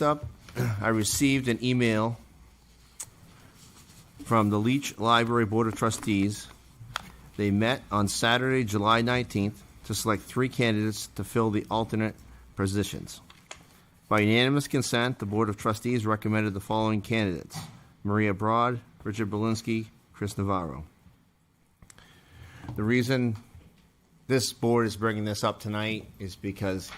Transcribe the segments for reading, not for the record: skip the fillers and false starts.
up, I received an email from the Leach Library Board of Trustees. They met on Saturday, July 19th, to select 3 candidates to fill the alternate positions. By unanimous consent, the Board of Trustees recommended the following candidates: Maria Broad, Richard Belinsky, Chris Navarro. The reason this board is bringing this up tonight is because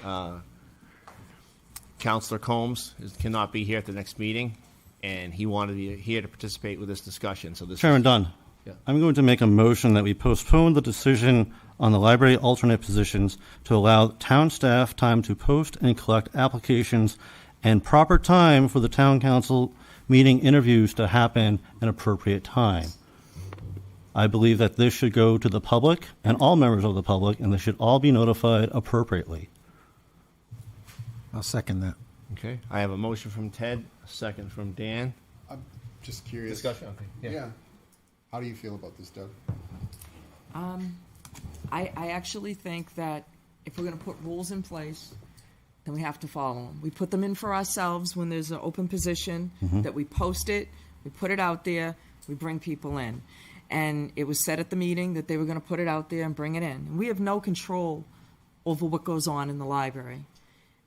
Councilor Combs cannot be here at the next meeting, and he wanted to be here to participate with this discussion. So, Chairman Dunn, yeah. I'm going to make a motion that we postpone the decision on the library alternate positions to allow town staff time to post and collect applications and proper time for the town council meeting interviews to happen in appropriate time. I believe that this should go to the public and all members of the public, and they should all be notified appropriately. I'll second that. Okay, I have a motion from Ted, a second from Dan. I'm just curious. Discussion, okay. Yeah. How do you feel about this, Doug? I actually think that if we're going to put rules in place, then we have to follow them. We put them in for ourselves when there's an open position, that we post it, we put it out there, we bring people in. And it was said at the meeting that they were going to put it out there and bring it in. And we have no control over what goes on in the library.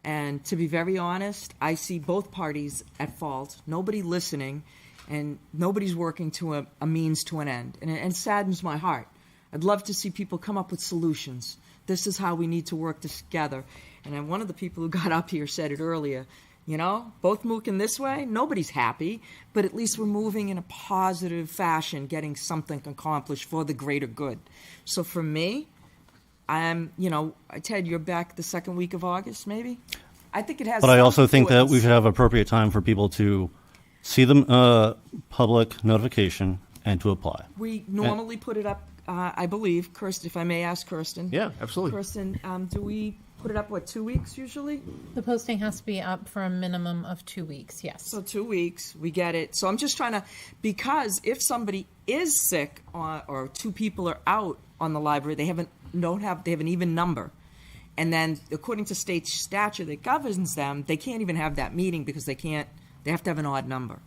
And to be very honest, I see both parties at fault, nobody listening, and nobody's working to a means to an end. And it saddens my heart. I'd love to see people come up with solutions. This is how we need to work together. And then one of the people who got up here said it earlier, you know, both moving this way, nobody's happy, but at least we're moving in a positive fashion, getting something accomplished for the greater good. So for me, Ted, you're back the second week of August, maybe? I think it has. But I also think that we should have appropriate time for people to see the public notification and to apply. We normally put it up, I believe, Kirsten, if I may ask Kirsten. Yeah, absolutely. Kirsten, do we put it up, 2 weeks usually? The posting has to be up for a minimum of 2 weeks, yes. So 2 weeks, we get it. So I'm just trying to, because if somebody is sick or 2 people are out on the library, they have an even number. And then according to state statute that governs them, they can't even have that meeting because they have to have an odd number.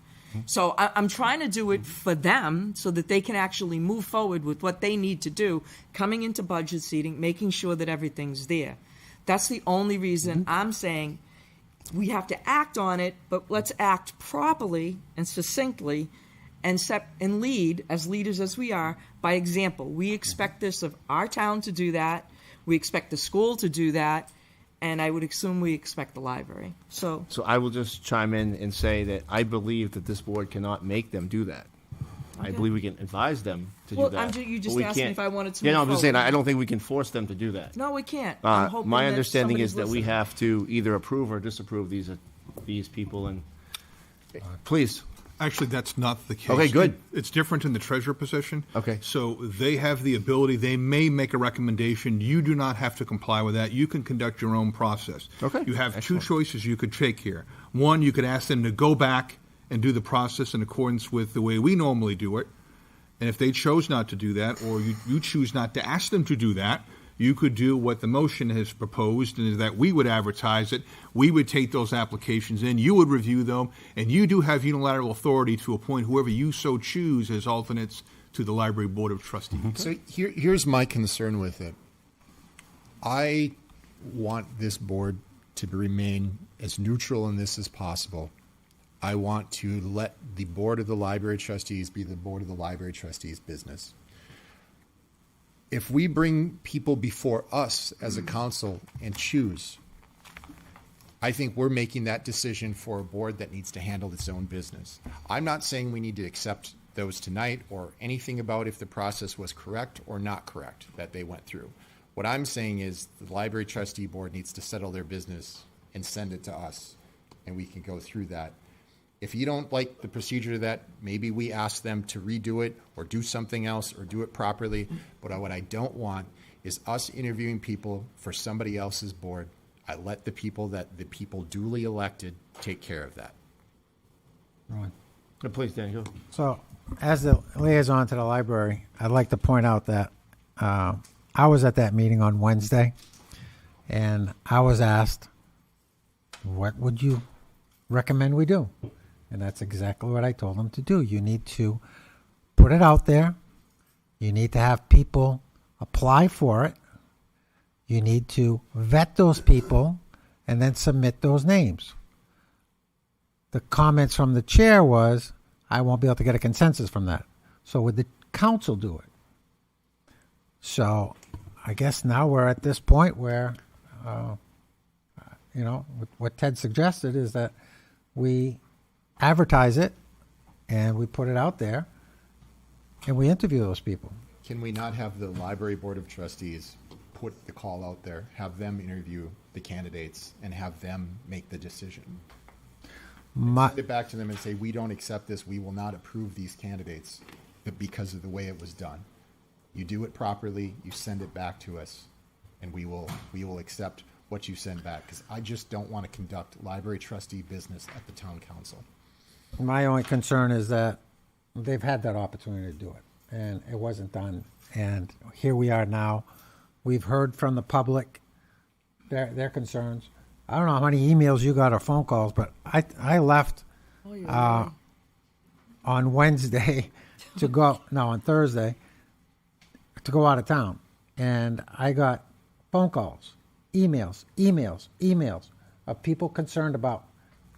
So I'm trying to do it for them so that they can actually move forward with what they need to do, coming into budget seating, making sure that everything's there. That's the only reason I'm saying we have to act on it, but let's act properly and succinctly and lead, as leaders as we are, by example. We expect this of our town to do that. We expect the school to do that. And I would assume we expect the library. So I will just chime in and say that I believe that this board cannot make them do that. Okay. I believe we can advise them to do that. You just asked me if I wanted to. Yeah, no, I'm just saying I don't think we can force them to do that. No, we can't. My understanding is that we have to either approve or disapprove these people. And please. Actually, that's not the case. Okay, good. It's different in the treasurer position. Okay. So they have the ability, they may make a recommendation. You do not have to comply with that. You can conduct your own process. Okay. You have Excellent. 2 choices you could take here. One, you could ask them to go back and do the process in accordance with the way we normally do it. And if they chose not to do that, or you choose not to ask them to do that, you could do what the motion has proposed, and is that we would advertise it. We would take those applications in. You would review them, and you do have unilateral authority to appoint whoever you so choose as alternates to the Library Board of Trustees. So here's my concern with it. I want this board to remain as neutral in this as possible. I want to let the Board of the Library Trustees be the Board of the Library Trustees business. If we bring people before us as a council and choose, I think we're making that decision for a board that needs to handle its own business. I'm not saying we need to accept those tonight or anything about if the process was correct or not correct that they went through. What I'm saying is the Library Trustee Board needs to settle their business and send it to us, and we can go through that. If you don't like the procedure of that, maybe we ask them to redo it or do something else or do it properly. But what I don't want is us interviewing people for somebody else's board. I let the people duly elected take care of that. Right. Please, Daniel. So, as the liaison to the library, I'd like to point out that I was at that meeting on Wednesday, and I was asked, what would you recommend we do. And that's exactly what I told them to do. You need to put it out there. You need to have people apply for it. You need to vet those people and then submit those names. The comments from the chair was, I won't be able to get a consensus from that. So would the council do it? So I guess now we're at this point where, what Ted suggested is that we advertise it and we put it out there and we interview those people. Can we not have the library board of trustees put the call out there, have them interview the candidates, and have them make the decision? Send it back to them and say, we don't accept this. We will not approve these candidates because of the way it was done. You do it properly. You send it back to us, and we will accept what you send back. Because I just don't want to conduct library trustee business at the town council. My only concern is that they've had that opportunity to do it, and it wasn't done. And here we are now. We've heard from the public their concerns. I don't know how many emails you got or phone calls, but I left on Wednesday to go, no, on Thursday, to go out of town. And I got phone calls, emails of people concerned about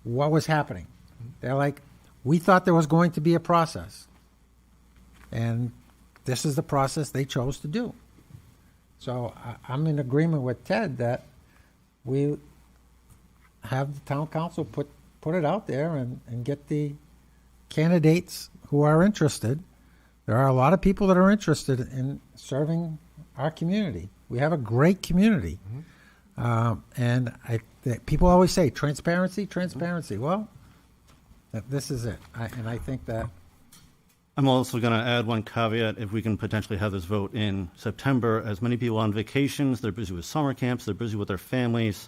what was happening. They're like, we thought there was going to be a process. And this is the process they chose to do. So I'm in agreement with Ted that we have the town council put it out there and get the candidates who are interested. There are a lot of people that are interested in serving our community. We have a great community. And people always say, transparency. Well, this is it. I think that... I'm also going to add one caveat. If we can potentially have this vote in September, as many people on vacations, they're busy with summer camps, they're busy with their families.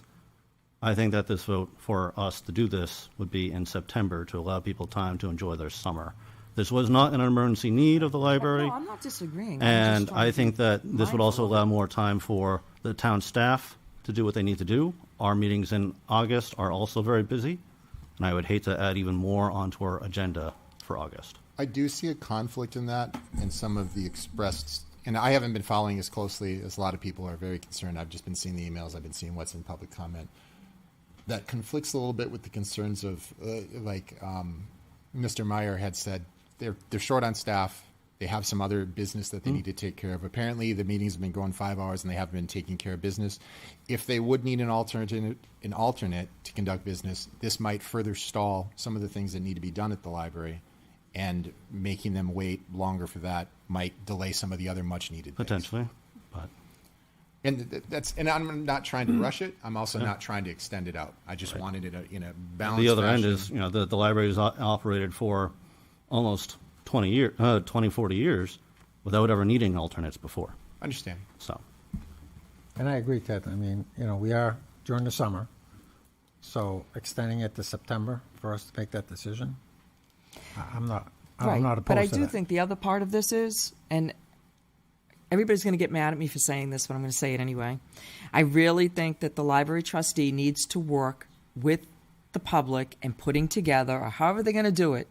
I think that this vote for us to do this would be in September to allow people time to enjoy their summer. This was not an emergency need of the library. No, I'm not disagreeing. And I think that this would also allow more time for the town staff to do what they need to do. Our meetings in August are also very busy, and I would hate to add even more onto our agenda for August. I do see a conflict in that, and some of the expressed, and I haven't been following as closely as a lot of people are very concerned. I've just been seeing the emails. I've been seeing what's in public comment. That conflicts a little bit with the concerns of, Mr. Meyer had said, they're short on staff. They have some other business that they need to take care of. Apparently, the meetings have been going 5 hours and they haven't been taking care of business. If they would need an alternate to conduct business, this might further stall some of the things that need to be done at the library, and making them wait longer for that might delay some of the other much needed things. Potentially, but... And I'm not trying to rush it. I'm also not trying to extend it out. I just wanted it in a balanced The other fashion. end is, the library has operated for almost 40 years without ever needing alternates before. Understand. So, And I agree, Ted. I mean, we are during the summer, so extending it to September for us to make that decision, I'm not opposed But I to do that. think the other part of this is, and everybody's going to get mad at me for saying this, but I'm going to say it anyway. I really think that the library trustee needs to work with the public and putting together, or however they're going to do it,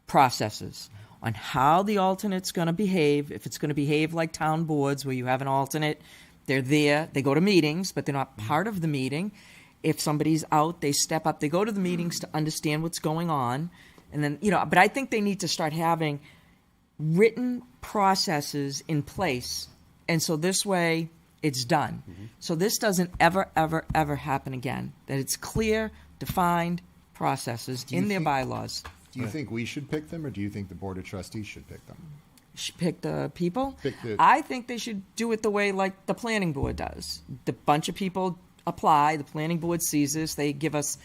processes on how the alternate's going to behave. If it's going to behave like town boards where you have an alternate, they're there, they go to meetings, but they're not part of the meeting. If somebody's out, they step up, they go to the meetings to understand what's going on. And then, but I think they need to start having written processes in place. And so this way it's done. So this doesn't ever, ever, ever happen again. That it's clear, defined processes in their bylaws. Do you think we should pick them, or do you think the Board of Trustees should pick them? Pick the people? Pick the- I think they should do it the way like the planning board does. The bunch of people apply, the planning board sees this, they give us,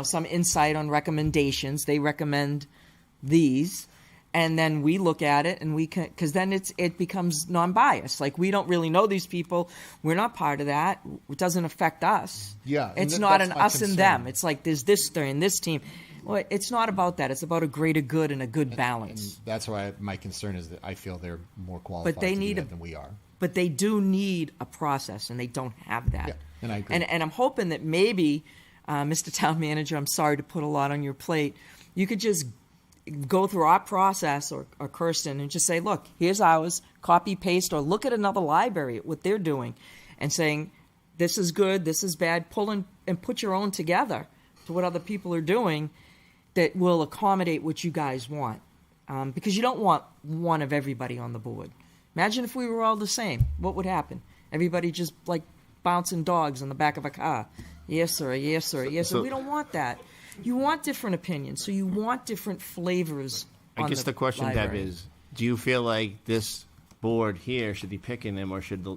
some insight on recommendations. They recommend these, and then we look at it, and we can, because then it becomes non-biased. Like, we don't really know these people. We're not part of that. It doesn't affect us. Yeah, and It's not that's an my us and concern. them. It's like there's this and this team. Well, it's not about that. It's about a greater good and a good balance. And that's why my concern is that I feel they're more qualified But they to need do a- that than we are. But they do need a process, and they don't have that. Yeah, and I agree. And I'm hoping that maybe Mr. Town Manager, I'm sorry to put a lot on your plate. You could just go through our process, or Kirsten, and just say, look, here's ours, copy, paste, or look at another library, what they're doing, and saying, this is good, this is bad, pull in and put your own together to what other people are doing that will accommodate what you guys want. Because you don't want one of everybody on the board. Imagine if we were all the same. What would happen? Everybody just like bouncing dogs in the back of a car. Yes, sir, yes, sir, yes, sir. We don't want that. You want different opinions, so you want different flavors. I guess the question, Deb, library. is: do you feel like this board here should be picking them, or should the?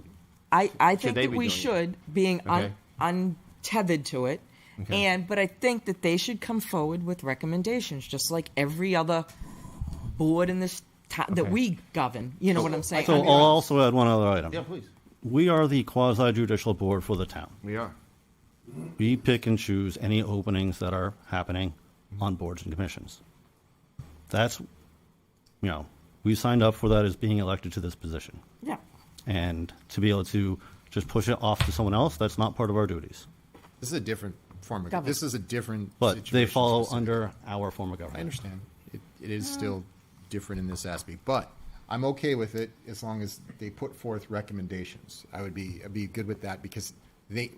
I think they that be we doing it? should, being Okay. untethered to it, Okay. but I think that they should come forward with recommendations, just like every other board in this town that Okay. we govern. You know what I'm saying? So I'll also add one other item. Yeah, please. We are the quasi-judicial board for the town. We are. We pick and choose any openings that are happening on boards and commissions. That's, we signed up for that as being elected to this position. Yeah. And to be able to just push it off to someone else, that's not part of our duties. This is a different form of Government. This is a different But situation they follow specific. under our form of I government. understand. It is still different in this aspect, but I'm okay with it as long as they put forth recommendations. I'd be good with that because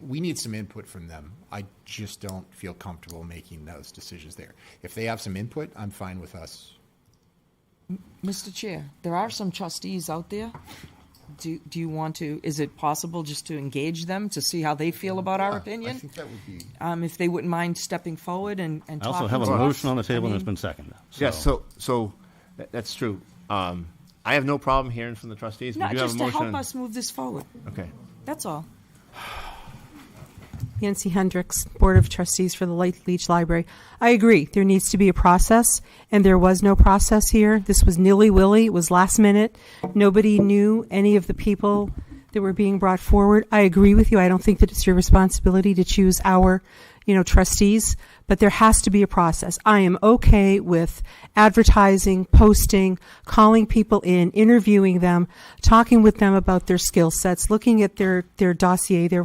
we need some input from them. I just don't feel comfortable making those decisions there. If they have some input, I'm fine with us. Mr. Chair, there are some trustees out there. Do you want to, is it possible just to engage them to see how they feel about our Yeah, opinion? I think that would be. If they wouldn't mind stepping forward and I talking also have a to us? motion on the table I and it's mean, been seconded. Yes. So that's true. I have no problem hearing from the trustees. No, we do have just a to motion. help us move this forward. Okay. That's all. Nancy Hendricks, Board of Trustees for the Leach Library. I agree. There needs to be a process, and there was no process here. This was nilly-willy. It was last minute. Nobody knew any of the people that were being brought forward. I agree with you. I don't think that it's your responsibility to choose our, trustees, but there has to be a process. I am okay with advertising, posting, calling people in, interviewing them, talking with them about their skill sets, looking at their dossier, their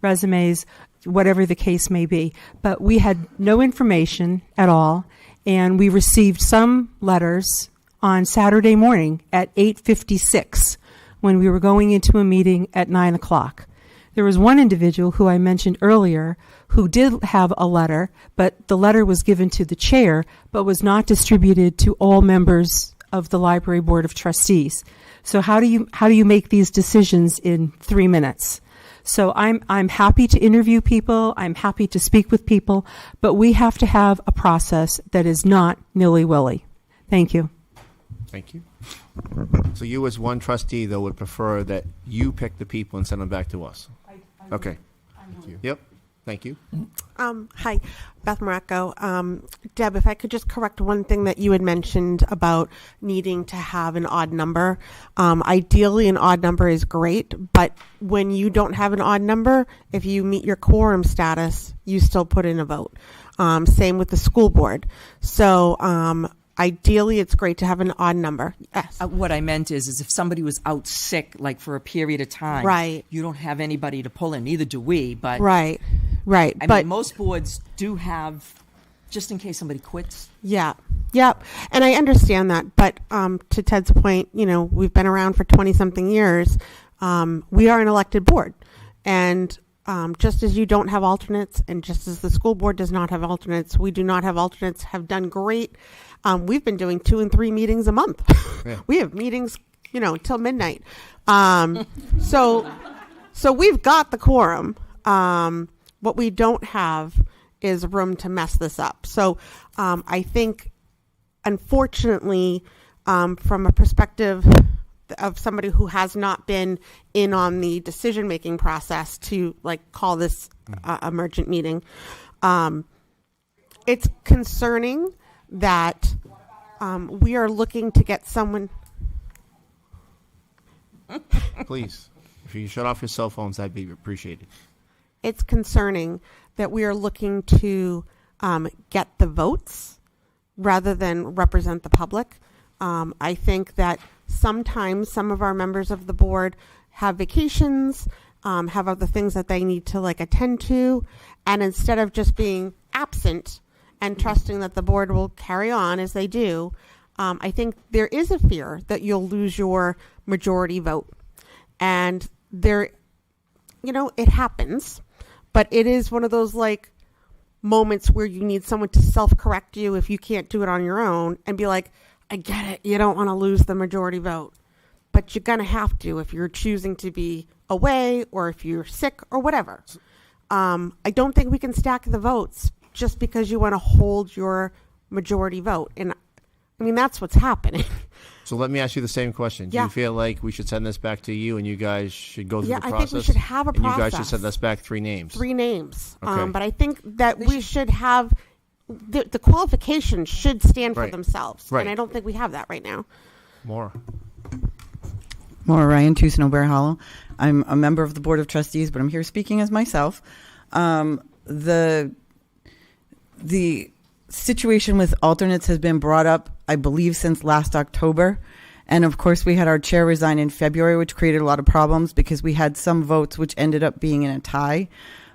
resumes, whatever the case may be. But we had no information at all, and we received some letters on Saturday morning at 8:56 when we were going into a meeting at 9 o'clock. There was one individual who I mentioned earlier who did have a letter, but the letter was given to the chair, but was not distributed to all members of the Library Board of Trustees. So how do you make these decisions in 3 minutes? So I'm happy to interview people, I'm happy to speak with people, but we have to have a process that is not nilly-willy. Thank you. Thank you. So you, as one trustee, though, would prefer that you pick the people and send them back to us. Okay. Thank you. Yep. Thank you. Hi, Beth Morocco. Deb, if I could just correct one thing that you had mentioned about needing to have an odd number. Ideally, an odd number is great, but when you don't have an odd number, if you meet your quorum status, you still put in a vote. Same with the school board. So ideally, it's great to have an odd number. Yes. What I meant is if somebody was out sick, like for a period of time, Right. you don't have anybody to pull in. Neither do we. But Right. I But mean, most boards do have, just in case somebody quits. yeah. And I understand that. But to Ted's point, we've been around for 20-something years. We are an elected board. And just as you don't have alternates, and just as the school board does not have alternates, we do not have alternates, have done great. We've been doing 2 and 3 meetings a month. Yeah. We have meetings, till midnight. So we've got the quorum. What we don't have is room to mess this up. So I think, unfortunately, from a perspective of somebody who has not been in on the decision-making process to call this emergent meeting, it's concerning that we are looking to get someone. Please, if you shut off your cell phones, that'd be appreciated. It's concerning that we are looking to get the votes rather than represent the public. I think that sometimes some of our members of the board have vacations. have other things that they need to like attend to, and instead of just being absent and trusting that the board will carry on as they do, I think there is a fear that you'll lose your majority vote. And there, it happens, but it is one of those like moments where you need someone to self-correct you if you can't do it on your own and be like, I get it, you don't want to lose the majority vote, but you're going to have to if you're choosing to be away or if you're sick or whatever. I don't think we can stack the votes just because you want to hold your majority vote. And I mean, that's what's happening. So let me ask you the same question. Do you feel like we should send this back to you and you guys should go through the process? I think we should have a process. And you guys should send us back 3 names. 3 names. Okay. But I think that we should have, the qualifications should stand for themselves. Right. And I don't think we have that right now. More. Maura Ryan, 2 Snowberry Hollow. I'm a member of the Board of Trustees, but I'm here speaking as myself. The situation with alternates has been brought up, I believe, since last October. And of course, we had our chair resign in February, which created a lot of problems because we had some votes which ended up being in a tie.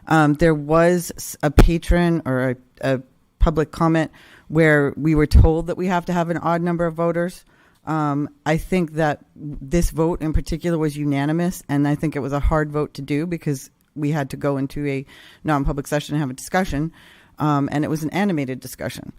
There was a patron or a public comment where we were told that we have to have an odd number of voters. I think that this vote in particular was unanimous, and I think it was a hard vote to do because we had to go into a non-public session and have a discussion, and it was an animated discussion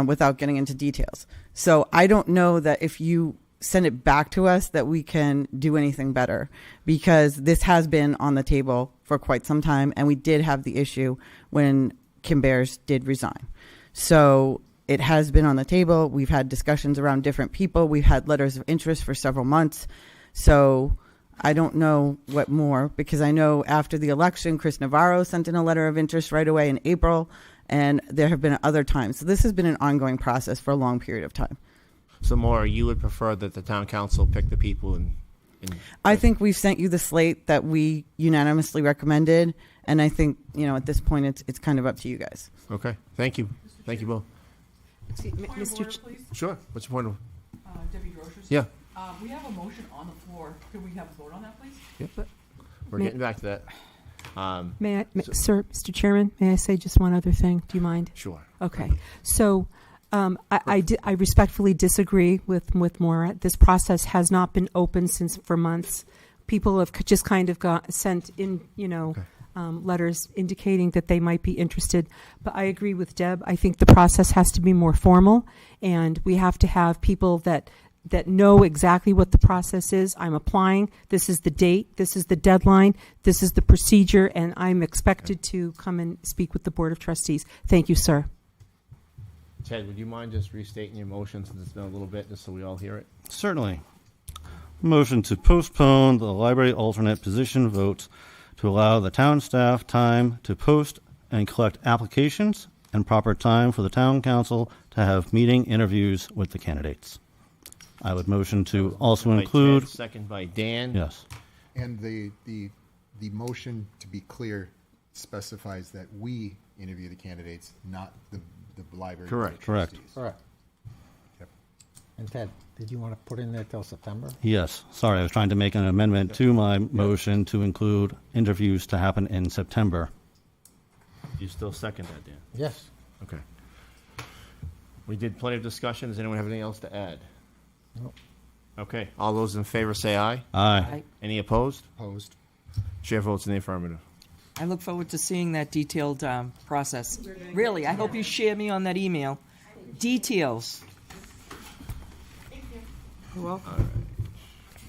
without getting into details. So I don't know that if you send it back to us that we can do anything better, because this has been on the table for quite some time, and we did have the issue when Kim Bears did resign. So it has been on the table. We've had discussions around different people. We've had letters of interest for several months. So I don't know what more, because I know after the election, Chris Navarro sent in a letter of interest right away in April, and there have been other times. So this has been an ongoing process for a long period of time. So, Maura, you would prefer that the town council pick the people I think we've sent you the slate that we unanimously recommended, and I think, at this point, it's kind of up to you guys. Okay. Thank you. Thank you both. Mr. Sure. What's your point of? Debbie Grocers? Yeah. We have a motion on the floor. Could we have a vote on that, please? Yep. We're getting back to that. Sir, Mr. Chairman, may I say just one other thing? Do you mind? Sure. Okay. So I respectfully disagree with Maura. This process has not been open for months. People have just kind of sent in, letters indicating that they might be interested. But I agree with Deb. I think the process has to be more formal, and we have to have people that know exactly what the process is. I'm applying. This is the date. This is the deadline. This is the procedure, and I'm expected to come and speak with the Board of Trustees. Thank you, sir. Ted, would you mind just restating your motion since it's been a little bit, just so we all hear it? Certainly. Motion to postpone the library alternate position vote to allow the town staff time to post and collect applications and proper time for the town council to have meeting interviews with the candidates. I would motion to also include... Ted, second by Dan. Yes. And the motion, to be clear, specifies that we interview the candidates, not the library. Correct. Correct. Correct. Yep. And Ted, did you want to put in there till September? Yes. Sorry, I was trying to make an amendment to my motion to include interviews to happen in September. You still second that, Dan? Yes. Okay. We did plenty of discussion. Does anyone have anything else to add? No. Okay. All those in favor say aye. Aye. Any opposed? Opposed. Chair votes in the affirmative. I look forward to seeing that detailed process. Really, I hope you share me on that email. Details. You're welcome. All right.